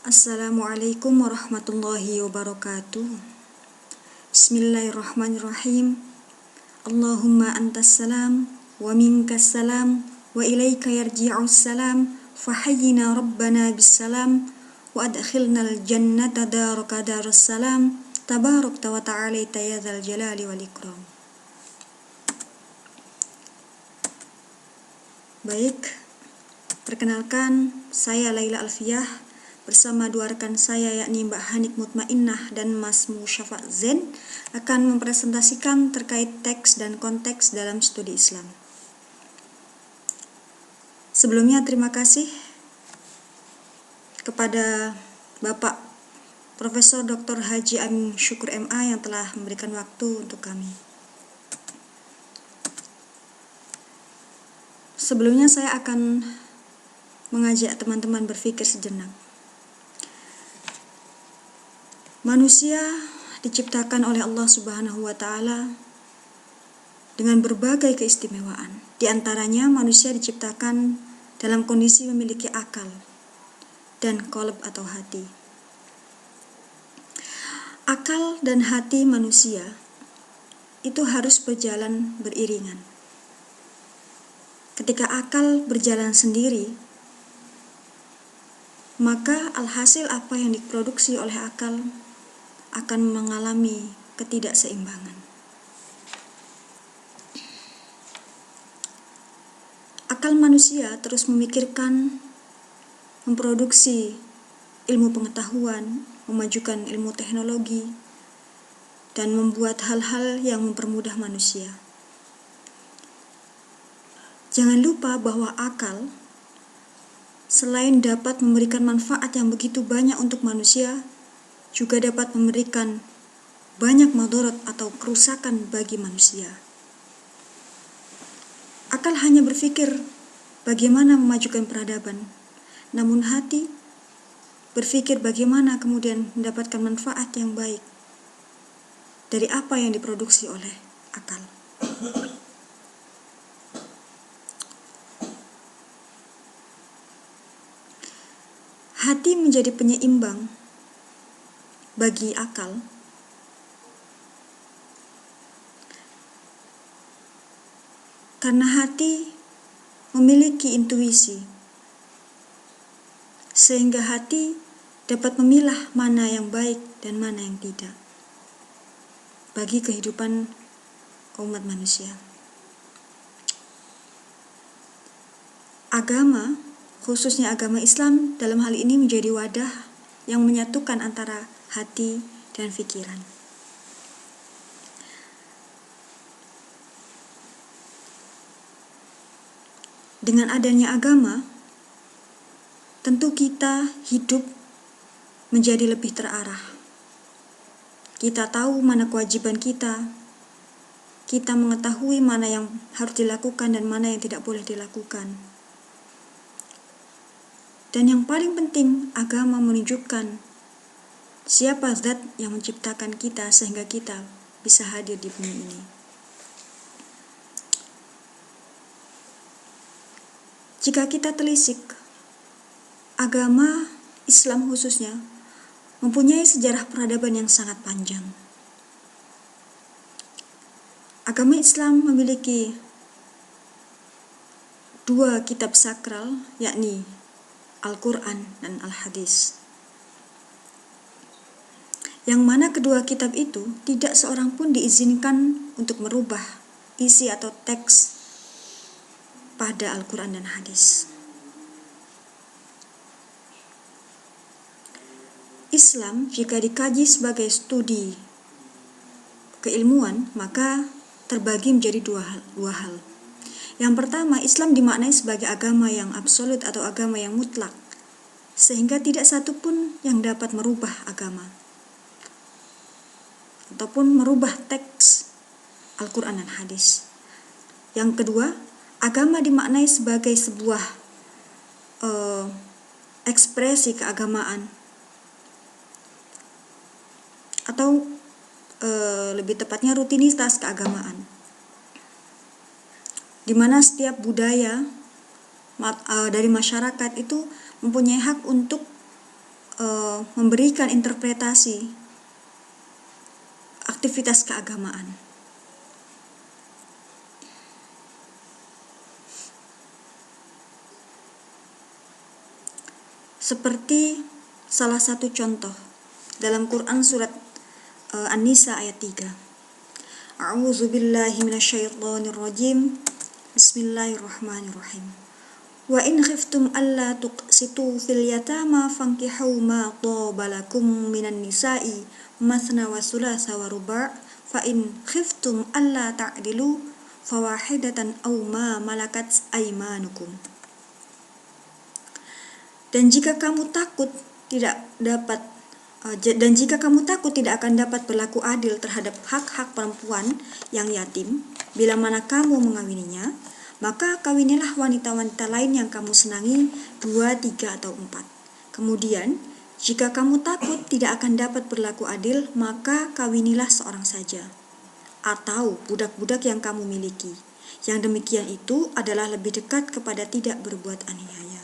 Assalamualaikum warahmatullahi wabarakatuh. Bismillahirrahmanirrahim. Allahumma antas salam wa minkas salam wa ilaika yarji'us salam fahayyina rabbana bissalam wa adkhilnal jannata daraka darus salam tabarakta wa ta'alaita ya dzal jalali wal ikram. Baik, perkenalkan saya Laila Alfiyah bersama dua rekan saya yakni Mbak Hanik Mutmainnah dan Mas Musyafa Zen akan mempresentasikan terkait teks dan konteks dalam studi Islam. Sebelumnya terima kasih kepada Bapak Profesor Dr. Haji Amin Syukur MA yang telah memberikan waktu untuk kami. Sebelumnya saya akan mengajak teman-teman berpikir sejenak. Manusia diciptakan oleh Allah Subhanahu wa Ta'ala dengan berbagai keistimewaan. Di antaranya manusia diciptakan dalam kondisi memiliki akal dan qalb atau hati. Akal dan hati manusia itu harus berjalan beriringan. Ketika akal berjalan sendiri, maka alhasil apa yang diproduksi oleh akal akan mengalami ketidakseimbangan. Akal manusia terus memikirkan, memproduksi ilmu pengetahuan, memajukan ilmu teknologi, dan membuat hal-hal yang mempermudah manusia. Jangan lupa bahwa akal selain dapat memberikan manfaat yang begitu banyak untuk manusia, juga dapat memberikan banyak madarat atau kerusakan bagi manusia. Akal hanya berpikir bagaimana memajukan peradaban, namun hati berpikir bagaimana kemudian mendapatkan manfaat yang baik dari apa yang diproduksi oleh akal. Hati menjadi penyeimbang bagi akal karena hati memiliki intuisi, sehingga hati dapat memilah mana yang baik dan mana yang tidak bagi kehidupan umat manusia. Agama, khususnya agama Islam, dalam hal ini menjadi wadah yang menyatukan antara hati dan pikiran. Dengan adanya agama, tentu kita hidup menjadi lebih terarah. Kita tahu mana kewajiban kita mengetahui mana yang harus dilakukan dan mana yang tidak boleh dilakukan. Dan yang paling penting, agama menunjukkan siapa zat yang menciptakan kita sehingga kita bisa hadir di bumi ini. Jika kita telisik, agama Islam khususnya mempunyai sejarah peradaban yang sangat panjang. Agama Islam memiliki dua kitab sakral, yakni Al-Quran dan Al-Hadis. Yang mana kedua kitab itu tidak seorang pun diizinkan untuk merubah isi atau teks pada Al-Quran dan Hadis. Islam jika dikaji sebagai studi keilmuan, maka terbagi menjadi dua hal. Yang pertama, Islam dimaknai sebagai agama yang absolut atau agama yang mutlak, sehingga tidak satu pun yang dapat merubah agama ataupun merubah teks Al-Quran dan Hadis. Yang kedua, agama dimaknai sebagai sebuah ekspresi keagamaan atau lebih tepatnya rutinitas keagamaan, di mana setiap budaya dari masyarakat itu mempunyai hak untuk memberikan interpretasi aktivitas keagamaan. Seperti salah satu contoh dalam Quran surat An-Nisa ayat 3. A'udzu billahi minasyaitonir rajim. Bismillahirrahmanirrahim. Wa in khiftum alla tuqsitu fil yatama fankihu ma taba lakum minan nisa'i mathna wa thulatha wa ruba' fa in khiftum alla ta'dilu fawahidatan aw ma malakat aymanukum. Dan jika kamu takut tidak akan dapat berlaku adil terhadap hak-hak perempuan yang yatim bila mana kamu mengawininya, maka kawinilah wanita-wanita lain yang kamu senangi 2, 3, atau 4. Kemudian, jika kamu takut tidak akan dapat berlaku adil, maka kawinilah seorang saja atau budak-budak yang kamu miliki. Yang demikian itu adalah lebih dekat kepada tidak berbuat aniaya.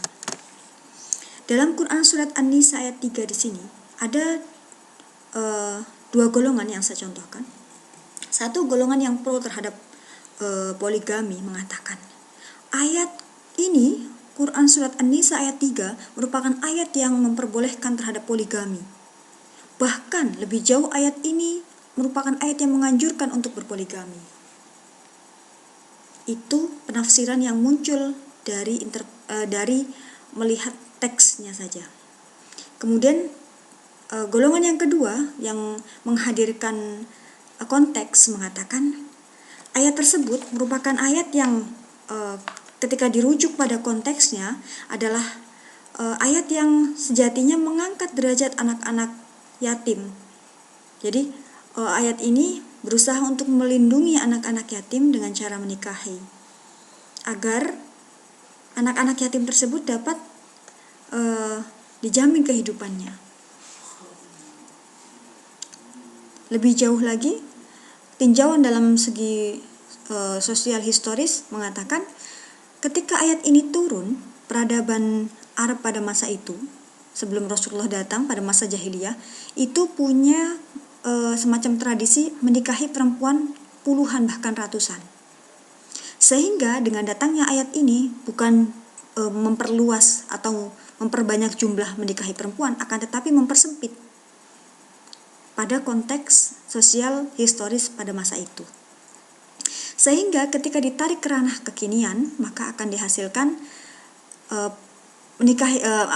Dalam Quran surat An-Nisa ayat 3 di sini ada 2 golongan yang saya contohkan. Satu golongan yang pro terhadap poligami mengatakan ayat ini, Quran surat An-Nisa ayat 3 merupakan ayat yang memperbolehkan terhadap poligami. Bahkan lebih jauh, ayat ini merupakan ayat yang menganjurkan untuk berpoligami. Itu penafsiran yang muncul dari melihat teksnya saja. Kemudian golongan yang kedua yang menghadirkan konteks mengatakan ayat tersebut merupakan ayat yang ketika dirujuk pada konteksnya adalah ayat yang sejatinya mengangkat derajat anak-anak yatim. Jadi ayat ini berusaha untuk melindungi anak-anak yatim dengan cara menikahi, agar anak-anak yatim tersebut dapat dijamin kehidupannya. Lebih jauh lagi, tinjauan dalam segi sosial historis mengatakan ketika ayat ini turun, peradaban Arab pada masa itu, sebelum Rasulullah datang pada masa jahiliyah, itu punya semacam tradisi menikahi perempuan puluhan bahkan ratusan. Sehingga dengan datangnya ayat ini bukan memperluas atau memperbanyak jumlah menikahi perempuan, akan tetapi mempersempit pada konteks sosial historis pada masa itu. Sehingga ketika ditarik ke ranah kekinian, maka akan dihasilkan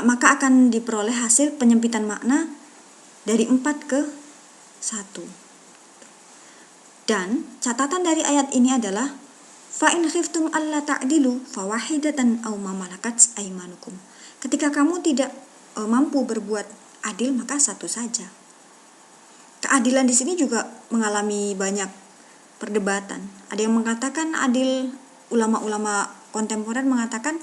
maka akan diperoleh hasil penyempitan makna dari 4 ke 1. Dan catatan dari ayat ini adalah fa in khiftum alla ta'dilu fawahidatan aw ma malakat aymanukum. Ketika kamu tidak mampu berbuat adil, maka satu saja. Keadilan di sini juga mengalami banyak perdebatan. Ada yang mengatakan adil, ulama-ulama kontemporer mengatakan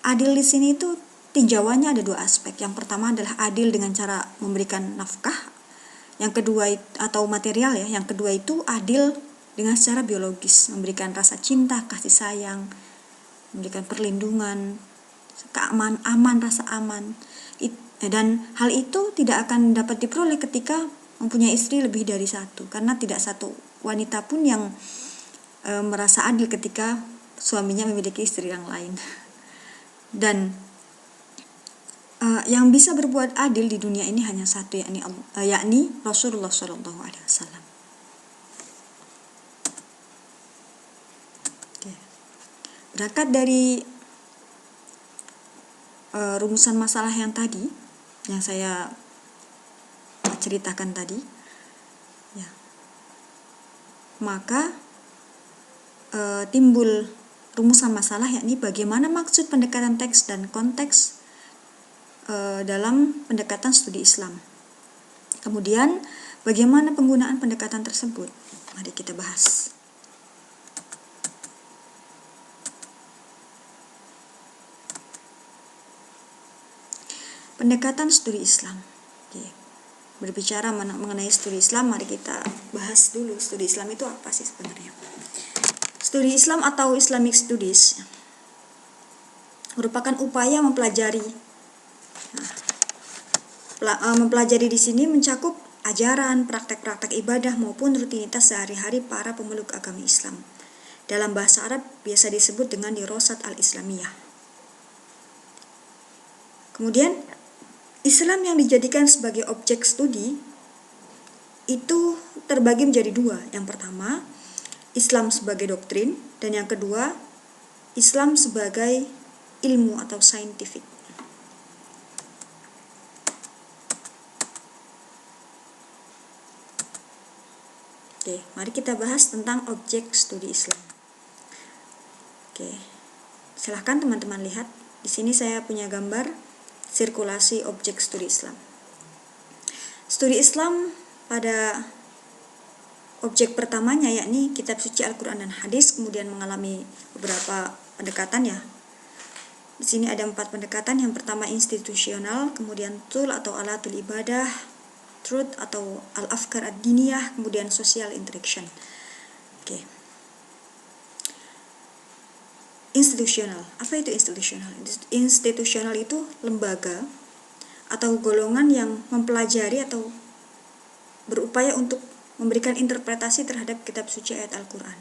adil di sini itu tinjauannya ada 2 aspek. Yang pertama adalah adil dengan cara memberikan nafkah. Yang kedua atau material ya. Yang kedua itu adil dengan secara biologis, memberikan rasa cinta, kasih sayang, memberikan perlindungan, rasa aman. Dan hal itu tidak akan dapat diperoleh ketika mempunyai istri lebih dari 1, karena tidak satu wanita pun yang merasa adil ketika suaminya memiliki istri yang lain. Dan yang bisa berbuat adil di dunia ini hanya satu, yakni Rasulullah SAW. Berangkat dari rumusan masalah yang tadi, yang saya ceritakan tadi, ya, maka timbul rumusan masalah, yakni bagaimana maksud pendekatan teks dan konteks dalam pendekatan studi Islam. Kemudian bagaimana penggunaan pendekatan tersebut? Mari kita bahas. Pendekatan studi Islam. Oke. Berbicara mengenai studi Islam, mari kita bahas dulu studi Islam itu apa sih sebenarnya. Studi Islam atau Islamic Studies merupakan upaya mempelajari Mempelajari di sini mencakup ajaran, praktek-praktek ibadah maupun rutinitas sehari-hari para pemeluk agama Islam. Dalam bahasa Arab biasa disebut dengan dirosat al-Islamiyah. Kemudian Islam yang dijadikan sebagai objek studi itu terbagi menjadi dua. Yang pertama, Islam sebagai doktrin, dan yang kedua, Islam sebagai ilmu atau scientific. Oke, mari kita bahas tentang objek studi Islam. Oke, silahkan teman-teman lihat. Di sini saya punya gambar sirkulasi objek studi Islam. Studi Islam pada objek pertamanya yakni kitab suci Al-Quran dan hadis, kemudian mengalami beberapa pendekatan ya. Di sini ada 4 pendekatan. Yang pertama institusional, kemudian tool atau alatul ibadah, truth atau al-afkar ad-diniyah, kemudian social interaction. Oke. Institusional. Apa itu institusional? Institusional itu lembaga atau golongan yang mempelajari atau berupaya untuk memberikan interpretasi terhadap kitab suci ayat Al-Quran.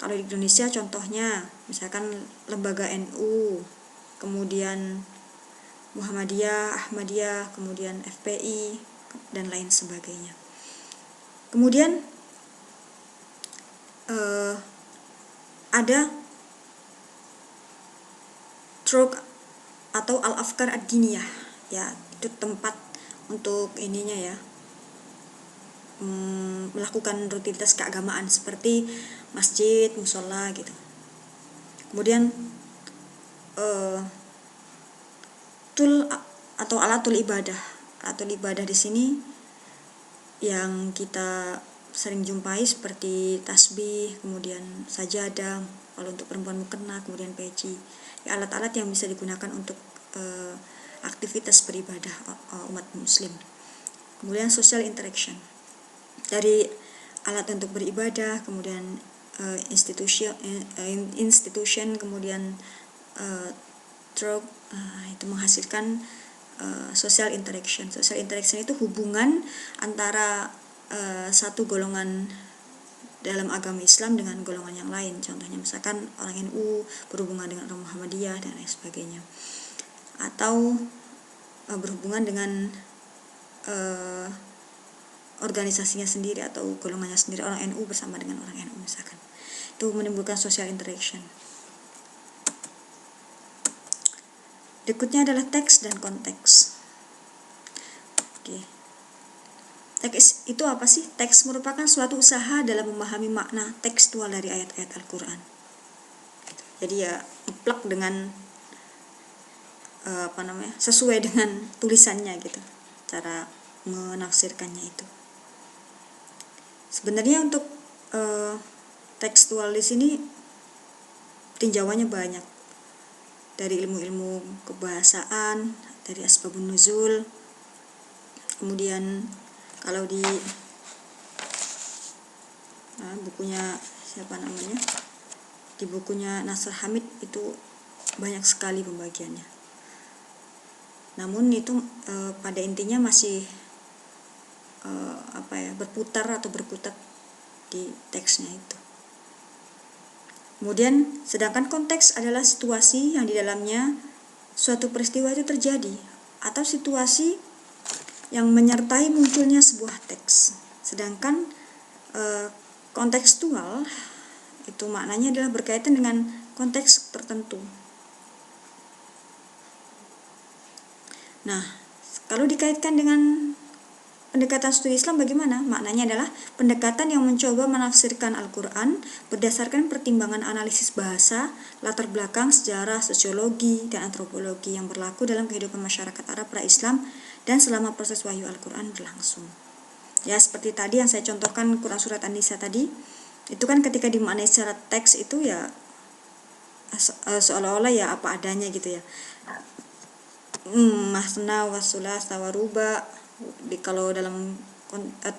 Kalau di Indonesia contohnya misalkan lembaga NU, kemudian Muhammadiyah, Ahmadiyah, kemudian FPI, dan lain sebagainya. Kemudian ada truk atau al-afkar ad-diniyah, ya itu tempat untuk ininya ya, melakukan rutinitas keagamaan seperti masjid, musola gitu. Kemudian tool atau alatul ibadah. Alatul ibadah di sini yang kita sering jumpai seperti tasbih, kemudian sajadah, kalau untuk perempuan mukena, kemudian peci. Ya, alat-alat yang bisa digunakan untuk aktivitas beribadah umat muslim. Kemudian social interaction. Dari alat untuk beribadah, kemudian institution, kemudian itu menghasilkan social interaction. Social interaction itu hubungan antara satu golongan dalam agama Islam dengan golongan yang lain. Contohnya misalkan orang NU berhubungan dengan orang Muhammadiyah dan lain sebagainya. Atau berhubungan dengan organisasinya sendiri atau golongannya sendiri, orang NU bersama dengan orang NU misalkan. Itu menimbulkan social interaction. Berikutnya adalah teks dan konteks. Oke. Teks itu apa sih? Teks merupakan suatu usaha dalam memahami makna tekstual dari ayat-ayat Al-Quran. Jadi ya plek dengan sesuai dengan tulisannya gitu, cara menafsirkannya itu. Sebenarnya untuk tekstual di sini tinjauannya banyak, dari ilmu-ilmu kebahasaan, dari asbabun nuzul. Kemudian kalau di bukunya di bukunya Nasr Hamid itu banyak sekali pembagiannya. Namun itu pada intinya masih berputar atau berkutat di teksnya itu. Kemudian sedangkan konteks adalah situasi yang di dalamnya suatu peristiwa itu terjadi atau situasi yang menyertai munculnya sebuah teks. Sedangkan kontekstual itu maknanya adalah berkaitan dengan konteks tertentu. Nah, kalau dikaitkan dengan pendekatan studi Islam bagaimana? Maknanya adalah pendekatan yang mencoba menafsirkan Al-Quran berdasarkan pertimbangan analisis bahasa, latar belakang, sejarah, sosiologi, dan antropologi yang berlaku dalam kehidupan masyarakat Arab pra-Islam dan selama proses wahyu Al-Quran berlangsung. Ya, seperti tadi yang saya contohkan Quran Surat An-Nisa tadi, itu kan ketika dimaknai secara teks itu ya seolah-olah ya apa adanya gitu ya. Masna wasulasa waruba. Kalau dalam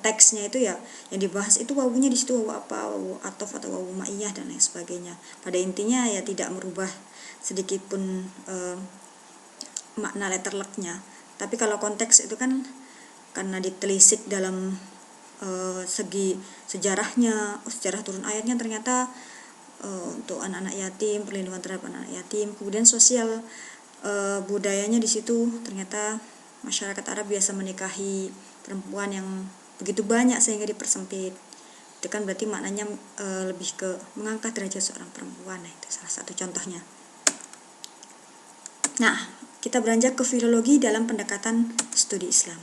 teksnya itu ya yang dibahas itu wawunya di situ wawu apa, wawu atof atau wawu ma'iyah dan lain sebagainya. Pada intinya ya tidak merubah sedikit pun makna letterleknya, Tapi kalau konteks itu kan karena ditelisik dalam segi sejarahnya, sejarah turun ayatnya ternyata untuk anak-anak yatim, perlindungan terhadap anak-anak yatim, kemudian sosial budayanya di situ ternyata masyarakat Arab biasa menikahi perempuan yang begitu banyak sehingga dipersempit. Itu kan berarti maknanya lebih ke mengangkat derajat seorang perempuan. Nah, itu salah satu contohnya. Nah, kita beranjak ke filologi dalam pendekatan studi Islam.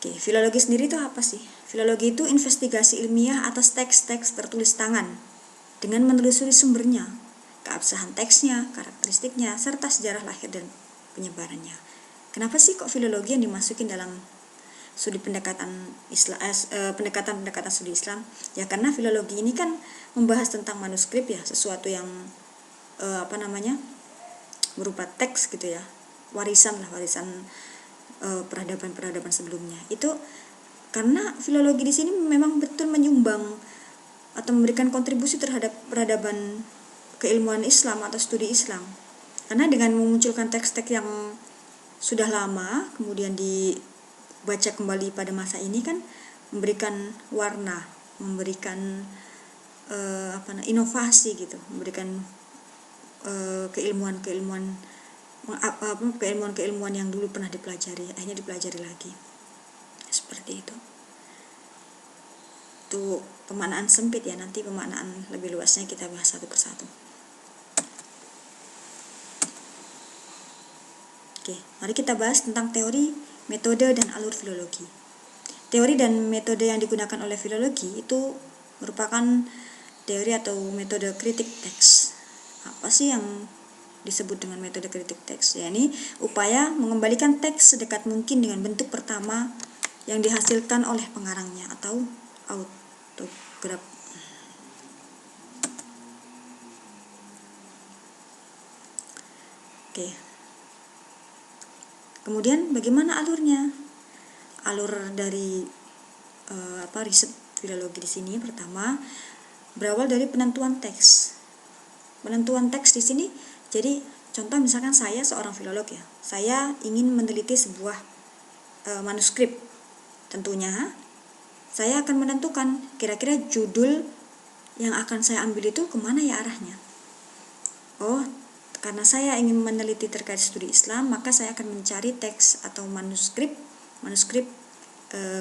Oke, filologi sendiri itu apa sih? Filologi itu investigasi ilmiah atas teks-teks tertulis tangan dengan menelusuri sumbernya, keabsahan teksnya, karakteristiknya, serta sejarah lahir dan penyebarannya. Kenapa sih kok filologi yang dimasukin dalam studi pendekatan pendekatan studi Islam? Ya karena filologi ini kan membahas tentang manuskrip ya, sesuatu yang berupa teks gitu ya, warisan peradaban sebelumnya. Itu karena filologi di sini memang betul menyumbang atau memberikan kontribusi terhadap peradaban keilmuan Islam atau studi Islam. Karena dengan memunculkan teks-teks yang sudah lama kemudian dibaca kembali pada masa ini kan memberikan warna, memberikan inovasi gitu, memberikan keilmuan yang dulu pernah dipelajari akhirnya dipelajari lagi, seperti itu. Itu pemaknaan sempit ya, nanti pemaknaan lebih luasnya kita bahas satu persatu. Oke, mari kita bahas tentang teori, metode, dan alur filologi. Teori dan metode yang digunakan oleh filologi itu merupakan teori atau metode kritik teks. Apa sih yang disebut dengan metode kritik teks? Yakni upaya mengembalikan teks sedekat mungkin dengan bentuk pertama yang dihasilkan oleh pengarangnya atau autograf. Oke. Kemudian bagaimana alurnya? Alur dari riset filologi di sini pertama berawal dari penentuan teks. Penentuan teks di sini, jadi contoh misalkan saya seorang filolog ya, saya ingin meneliti sebuah manuskrip. Tentunya saya akan menentukan kira-kira judul yang akan saya ambil itu kemana ya arahnya. Oh, karena saya ingin meneliti terkait studi Islam, maka saya akan mencari teks atau manuskrip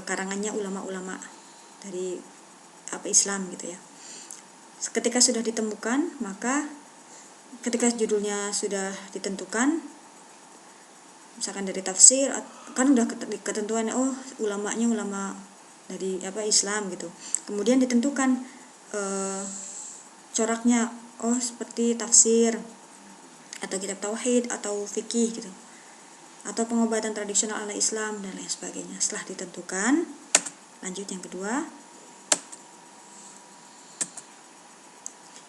karangannya ulama-ulama dari Islam gitu ya. Ketika sudah ditemukan, maka ketika judulnya sudah ditentukan, misalkan dari tafsir, kan udah ketentuan ulamanya ulama dari Islam gitu. Kemudian ditentukan coraknya, seperti tafsir atau kitab tauhid atau fikih gitu, atau pengobatan tradisional ala Islam dan lain sebagainya. Setelah ditentukan, lanjut yang kedua,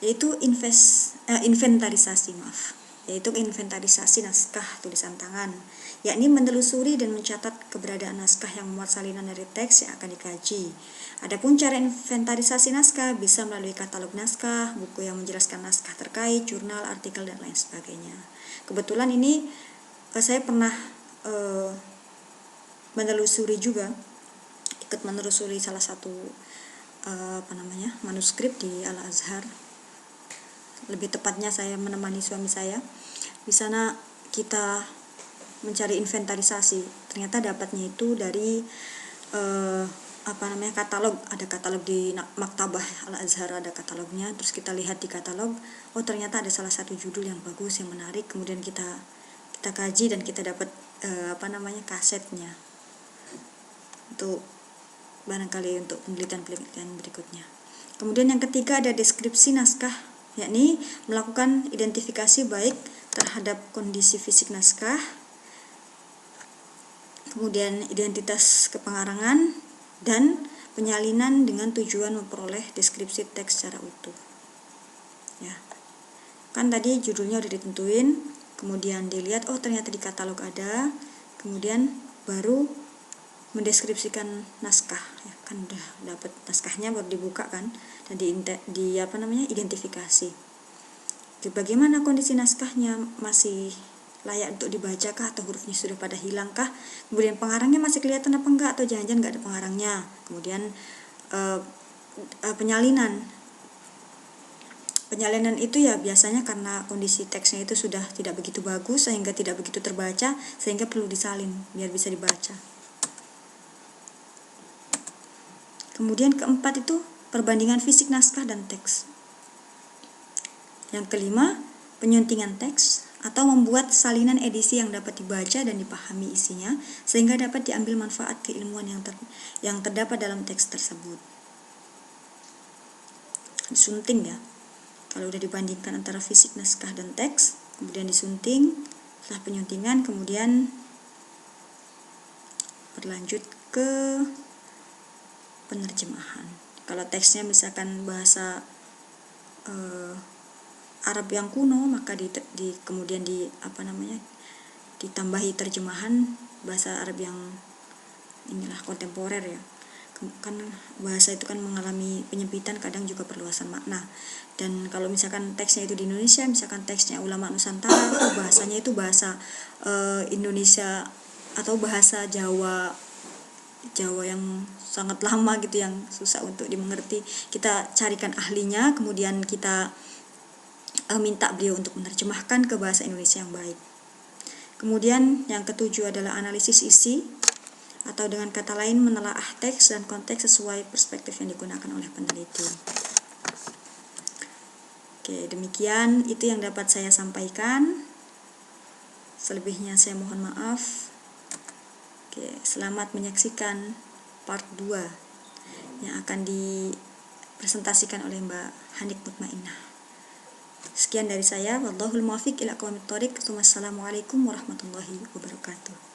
yaitu inventarisasi naskah tulisan tangan, yakni menelusuri dan mencatat keberadaan naskah yang memuat salinan dari teks yang akan dikaji. Adapun cara inventarisasi naskah bisa melalui katalog naskah, buku yang menjelaskan naskah terkait, jurnal, artikel, dan lain sebagainya. Kebetulan ini saya pernah ikut menelusuri salah satu manuskrip di Al-Azhar. Lebih tepatnya saya menemani suami saya. Di sana kita mencari inventarisasi. Ternyata dapatnya itu dari katalog. Ada katalog di Maktabah Al-Azhar, ada katalognya. Terus kita lihat di katalog, ternyata ada salah satu judul yang bagus, yang menarik. Kemudian kita kaji dan kita dapat kasetnya. Itu barangkali untuk penelitian berikutnya. Kemudian yang ketiga ada deskripsi naskah, yakni melakukan identifikasi baik terhadap kondisi fisik naskah, kemudian identitas kepengarangan, dan penyalinan dengan tujuan memperoleh deskripsi teks secara utuh. Ya, kan tadi judulnya udah ditentuin, kemudian dilihat, ternyata di katalog ada, kemudian baru mendeskripsikan naskah, ya, kan udah dapat naskahnya baru dibuka kan, dan identifikasi. Bagaimana kondisi naskahnya, masih layak untuk dibacakah atau hurufnya sudah pada hilangkah. Kemudian pengarangnya masih kelihatan apa enggak, atau jangan-jangan enggak ada pengarangnya. Kemudian penyalinan itu ya biasanya karena kondisi teksnya itu sudah tidak begitu bagus sehingga tidak begitu terbaca, sehingga perlu disalin biar bisa dibaca. Kemudian keempat itu perbandingan fisik naskah dan teks. Yang kelima, penyuntingan teks atau membuat salinan edisi yang dapat dibaca dan dipahami isinya sehingga dapat diambil manfaat keilmuan yang terdapat dalam teks tersebut. Disunting ya. Kalau udah dibandingkan antara fisik naskah dan teks, kemudian disunting, setelah penyuntingan kemudian berlanjut ke penerjemahan. Kalau teksnya misalkan bahasa Arab yang kuno, maka kemudian ditambahi terjemahan bahasa Arab yang kontemporer ya. Kan bahasa itu kan mengalami penyempitan, kadang juga perluasan makna. Dan kalau misalkan teksnya itu di Indonesia, misalkan teksnya ulama Nusantara, bahasanya itu bahasa Indonesia atau bahasa Jawa yang sangat lama gitu, yang susah untuk dimengerti. Kita carikan ahlinya, kemudian kita minta beliau untuk menerjemahkan ke bahasa Indonesia yang baik. Kemudian yang ketujuh adalah analisis isi, atau dengan kata lain menelaah teks dan konteks sesuai perspektif yang digunakan oleh peneliti. Oke, demikian itu yang dapat saya sampaikan. Selebihnya saya mohon maaf. Oke, selamat menyaksikan part 2 yang akan dipresentasikan oleh Mbak Hanik Mutmainnah. Sekian dari saya, wallahul muwaffiq ila aqwamit thoriq. Wassalamualaikum warahmatullahi wabarakatuh.